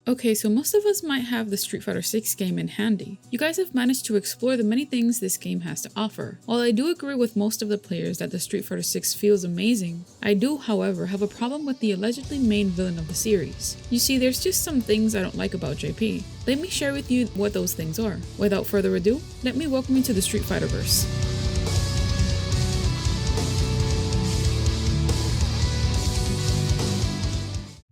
Okay, so most of us might have the Street Fighter 6 game in handy. You guys have managed to explore the many things this game has to offer. While I do agree with most of the players that the Street Fighter 6 feels amazing, I do, however, have a problem with the allegedly main villain of the series. You see, there's just some things I don't like about JP. Let me share with you what those things are. Without further ado, let me welcome you to the Street Fighter verse.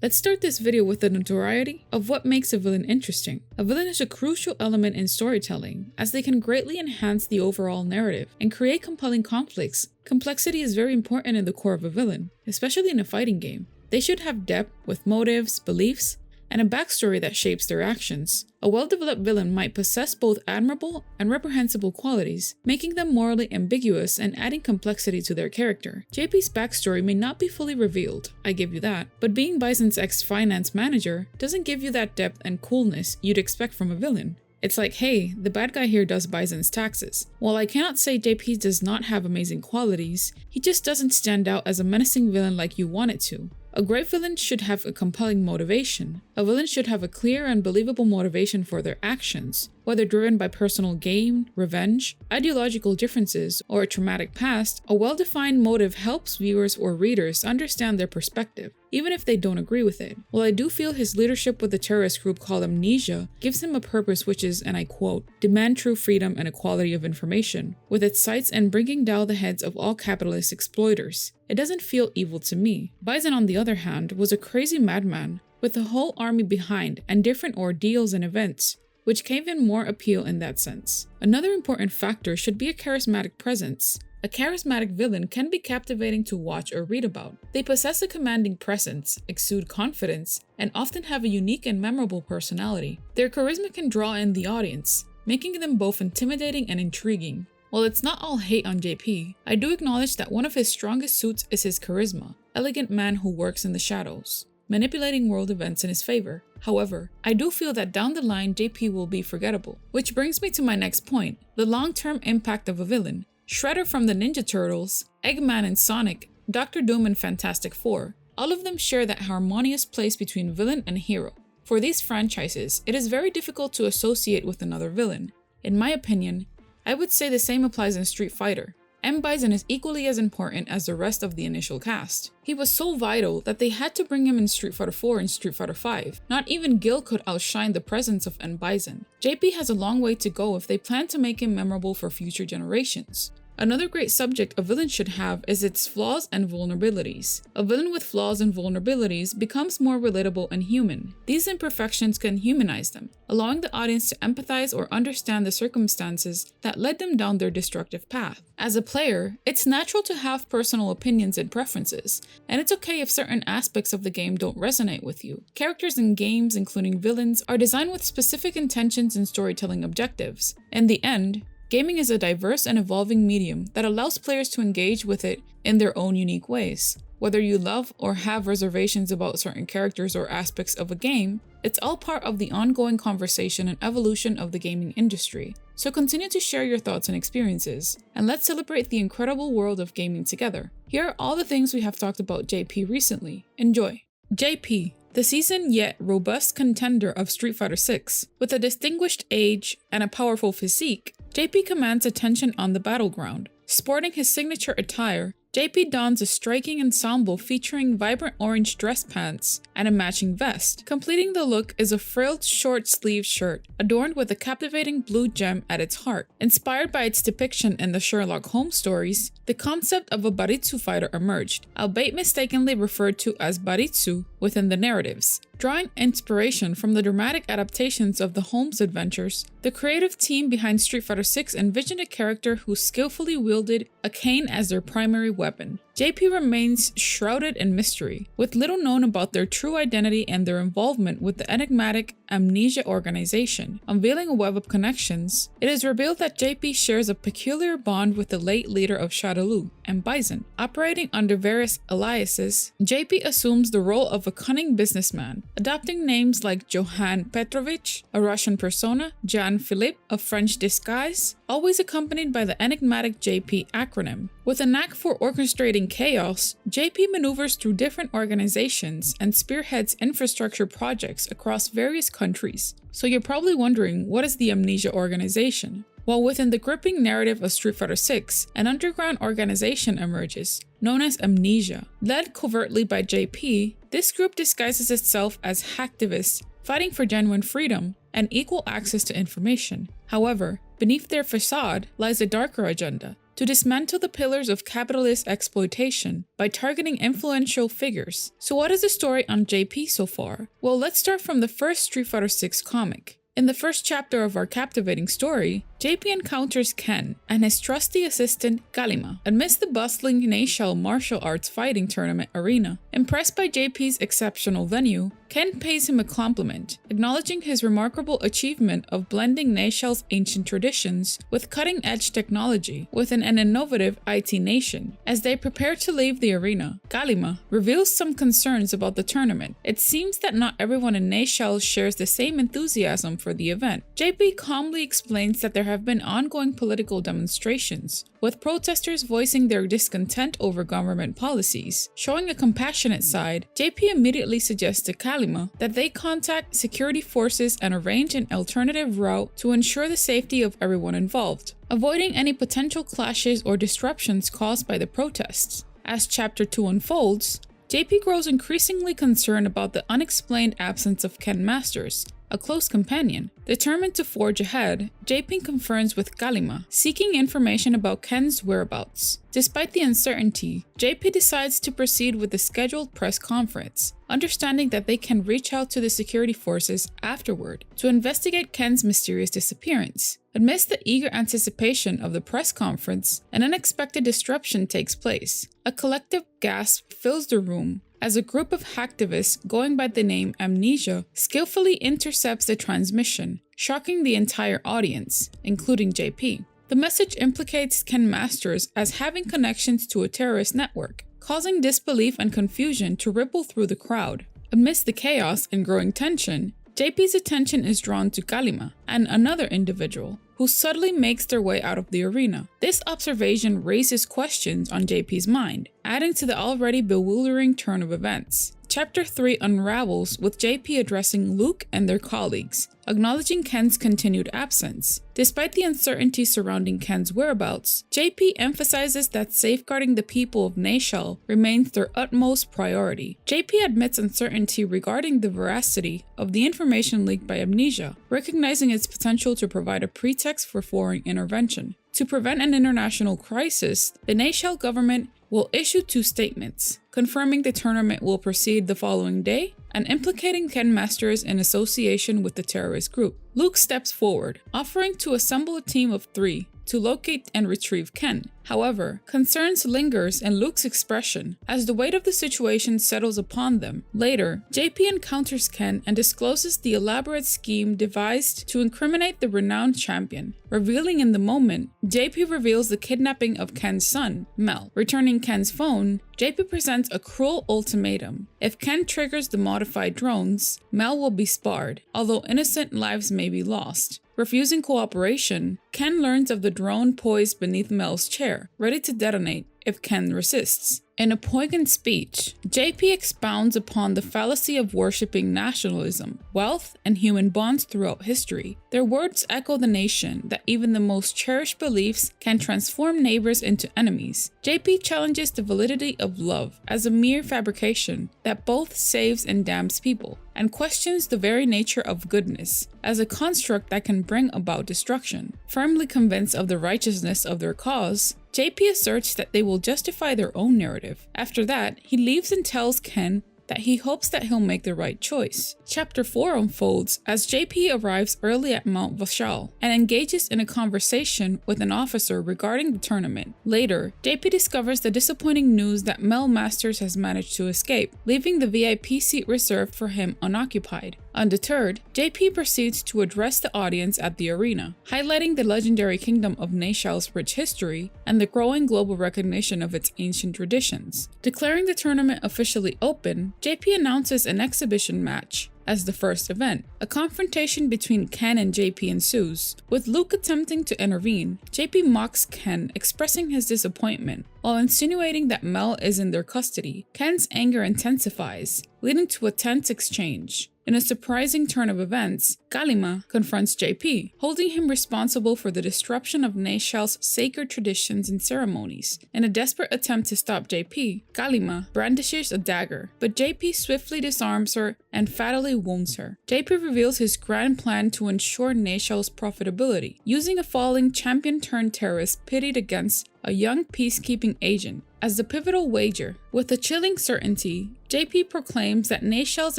Let's start this video with the notoriety of what makes a villain interesting. A villain is a crucial element in storytelling, as they can greatly enhance the overall narrative and create compelling conflicts. Complexity is very important in the core of a villain, especially in a fighting game. They should have depth with motives, beliefs, and a backstory that shapes their actions. A well-developed villain might possess both admirable and reprehensible qualities, making them morally ambiguous and adding complexity to their character. JP's backstory may not be fully revealed, I give you that, but being Bison's ex-finance manager doesn't give you that depth and coolness you'd expect from a villain. It's like, hey, the bad guy here does Bison's taxes. While I cannot say JP does not have amazing qualities, he just doesn't stand out as a menacing villain like you want it to. A great villain should have a compelling motivation. A villain should have a clear and believable motivation for their actions, whether driven by personal gain, revenge, ideological differences, or a traumatic past. A well-defined motive helps viewers or readers understand their perspective, even if they don't agree with it. While I do feel his leadership with the terrorist group called Amnesia gives him a purpose which is, and I quote, demand true freedom and equality of information, with its sights and bringing down the heads of all capitalist exploiters. It doesn't feel evil to me. Bison, on the other hand, was a crazy madman with a whole army behind and different ordeals and events, which gave him more appeal in that sense. Another important factor should be a charismatic presence. A charismatic villain can be captivating to watch or read about. They possess a commanding presence, exude confidence, and often have a unique and memorable personality. Their charisma can draw in the audience, making them both intimidating and intriguing. While it's not all hate on JP, I do acknowledge that one of his strongest suits is his charisma, elegant man who works in the shadows, manipulating world events in his favor. However, I do feel that down the line JP will be forgettable. Which brings me to my next point, the long-term impact of a villain. Shredder from the Ninja Turtles, Eggman and Sonic, Dr. Doom and Fantastic Four, all of them share that harmonious place between villain and hero. For these franchises, it is very difficult to associate with another villain. In my opinion, I would say the same applies in Street Fighter. M. Bison is equally as important as the rest of the initial cast. He was so vital that they had to bring him in Street Fighter 4 and Street Fighter 5. Not even Gil could outshine the presence of M. Bison. JP has a long way to go if they plan to make him memorable for future generations. Another great subject a villain should have is its flaws and vulnerabilities. A villain with flaws and vulnerabilities becomes more relatable and human. These imperfections can humanize them, allowing the audience to empathize or understand the circumstances that led them down their destructive path. As a player, it's natural to have personal opinions and preferences, and it's okay if certain aspects of the game don't resonate with you. Characters in games, including villains, are designed with specific intentions and storytelling objectives. In the end, gaming is a diverse and evolving medium that allows players to engage with it in their own unique ways. Whether you love or have reservations about certain characters or aspects of a game, it's all part of the ongoing conversation and evolution of the gaming industry. So continue to share your thoughts and experiences, and let's celebrate the incredible world of gaming together. Here are all the things we have talked about JP recently. Enjoy! JP, the seasoned yet robust contender of Street Fighter 6. With a distinguished age and a powerful physique, JP commands attention on the battleground. Sporting his signature attire, JP dons a striking ensemble featuring vibrant orange dress pants and a matching vest. Completing the look is a frilled short-sleeved shirt adorned with a captivating blue gem at its heart. Inspired by its depiction in the Sherlock Holmes stories, the concept of a Baritsu fighter emerged, albeit mistakenly referred to as Baritsu within the narratives. Drawing inspiration from the dramatic adaptations of the Holmes adventures, the creative team behind Street Fighter 6 envisioned a character who skillfully wielded a cane as their primary weapon. JP remains shrouded in mystery, with little known about their true identity and their involvement with the enigmatic Amnesia organization. Unveiling a web of connections, it is revealed that JP shares a peculiar bond with the late leader of Shadaloo, M. Bison. Operating under various aliases, JP assumes the role of a cunning businessman, adopting names like Johann Petrovich, a Russian persona, Jean Philippe, a French disguise, always accompanied by the enigmatic JP acronym. With a knack for orchestrating Navigating chaos, JP maneuvers through different organizations and spearheads infrastructure projects across various countries. So you're probably wondering, what is the Amnesia organization? Well, within the gripping narrative of Street Fighter VI, an underground organization emerges, known as Amnesia. Led covertly by JP, this group disguises itself as hacktivists fighting for genuine freedom and equal access to information. However, beneath their facade lies a darker agenda: to dismantle the pillars of capitalist exploitation by targeting influential figures. So what is the story on JP so far? Well, let's start from the first Street Fighter VI comic. In the first chapter of our captivating story, JP encounters Ken and his trusty assistant Kalima amidst the bustling Neyshell martial arts fighting tournament arena. Impressed by JP's exceptional venue, Ken pays him a compliment, acknowledging his remarkable achievement of blending Neyshell's ancient traditions with cutting-edge technology within an innovative IT nation. As they prepare to leave the arena, Kalima reveals some concerns about the tournament. It seems that not everyone in Neyshell shares the same enthusiasm for the event. JP calmly explains that there have been ongoing political demonstrations, with protesters voicing their discontent over government policies. Showing a compassionate side, JP immediately suggests to Kalima that they contact security forces and arrange an alternative route to ensure the safety of everyone involved, avoiding any potential clashes or disruptions caused by the protests. As Chapter 2 unfolds, JP grows increasingly concerned about the unexplained absence of Ken Masters, a close companion. Determined to forge ahead, JP confirms with Kalima, seeking information about Ken's whereabouts. Despite the uncertainty, JP decides to proceed with the scheduled press conference, understanding that they can reach out to the security forces afterward to investigate Ken's mysterious disappearance. Amidst the eager anticipation of the press conference, an unexpected disruption takes place. A collective gasp fills the room as a group of hacktivists going by the name Amnesia skillfully intercepts the transmission, shocking the entire audience, including JP. The message implicates Ken Masters as having connections to a terrorist network, causing disbelief and confusion to ripple through the crowd. Amidst the chaos and growing tension, JP's attention is drawn to Kalima and another individual who subtly makes their way out of the arena. This observation raises questions on JP's mind, adding to the already bewildering turn of events. Chapter 3 unravels with JP addressing Luke and their colleagues, acknowledging Ken's continued absence. Despite the uncertainty surrounding Ken's whereabouts, JP emphasizes that safeguarding the people of Neyshell remains their utmost priority. JP admits uncertainty regarding the veracity of the information leaked by Amnesia, recognizing its potential to provide a pretext for foreign intervention. To prevent an international crisis, the Neyshell government will issue 2 statements, confirming the tournament will proceed the following day and implicating Ken Masters in association with the terrorist group. Luke steps forward, offering to assemble a team of 3 to locate and retrieve Ken. However, concerns lingers in Luke's expression as the weight of the situation settles upon them. Later, JP encounters Ken and discloses the elaborate scheme devised to incriminate the renowned champion. Revealing in the moment, JP reveals the kidnapping of Ken's son, Mel. Returning Ken's phone, JP presents a cruel ultimatum. If Ken triggers the modified drones, Mel will be spared, although innocent lives may be lost. Refusing cooperation, Ken learns of the drone poised beneath Mel's chair, ready to detonate if Ken resists. In a poignant speech, JP expounds upon the fallacy of worshipping nationalism, wealth, and human bonds throughout history. Their words echo the nation that even the most cherished beliefs can transform neighbors into enemies. JP challenges the validity of love as a mere fabrication that both saves and damns people, and questions the very nature of goodness as a construct that can bring about destruction. Firmly convinced of the righteousness of their cause, JP asserts that they will justify their own narrative. After that, he leaves and tells Ken that he hopes that he'll make the right choice. Chapter 4 unfolds as JP arrives early at Mount Vashal and engages in a conversation with an officer regarding the tournament. Later, JP discovers the disappointing news that Mel Masters has managed to escape, leaving the VIP seat reserved for him unoccupied. Undeterred, JP proceeds to address the audience at the arena, highlighting the legendary kingdom of Neyshell's rich history and the growing global recognition of its ancient traditions. Declaring the tournament officially open, JP announces an exhibition match, as the first event. A confrontation between Ken and JP ensues, with Luke attempting to intervene. JP mocks Ken, expressing his disappointment, while insinuating that Mel is in their custody. Ken's anger intensifies, leading to a tense exchange. In a surprising turn of events, Galima confronts JP, holding him responsible for the disruption of Neshal's sacred traditions and ceremonies. In a desperate attempt to stop JP, Galima brandishes a dagger, but JP swiftly disarms her and fatally wounds her. JP reveals his grand plan to ensure Neshal's profitability, using a falling champion-turned-terrorist pitted against a young peacekeeping agent as the pivotal wager. With a chilling certainty, JP proclaims that Neshal's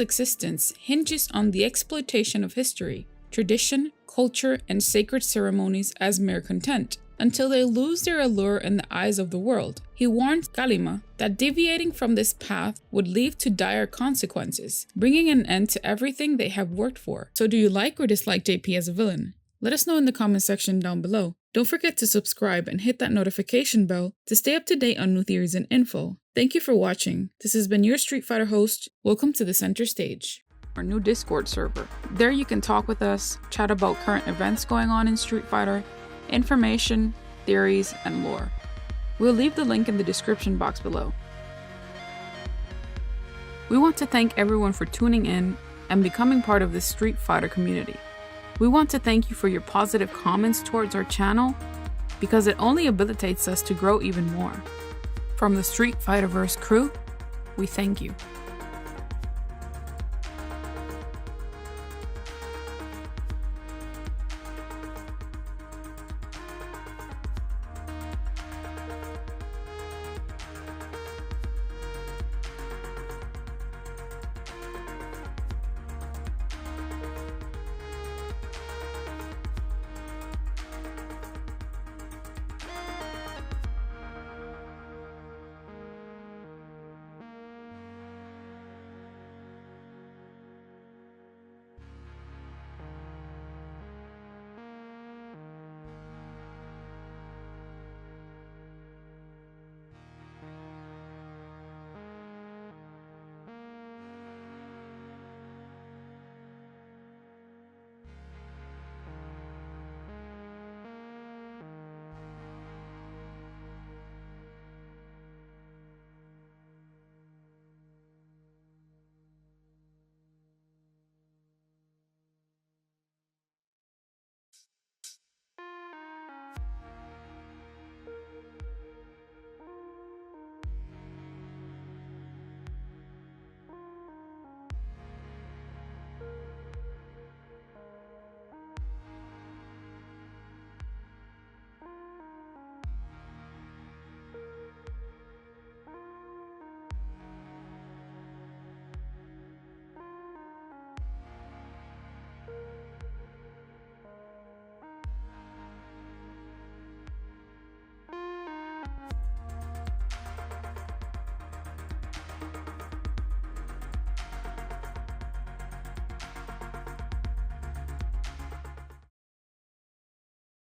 existence hinges on the exploitation of history, tradition, culture, and sacred ceremonies as mere content, until they lose their allure in the eyes of the world. He warns Galima that deviating from this path would lead to dire consequences, bringing an end to everything they have worked for. So do you like or dislike JP as a villain? Let us know in the comment section down below. Don't forget to subscribe and hit that notification bell to stay up to date on new theories and info. Thank you for watching. This has been your Street Fighter host. Welcome to the center stage. Our new Discord server. There you can talk with us, chat about current events going on in Street Fighter, information, theories, and lore. We'll leave the link in the description box below. We want to thank everyone for tuning in and becoming part of this Street Fighter community. We want to thank you for your positive comments towards our channel, because it only habilitates us to grow even more. From the Street Fighterverse crew, we thank you.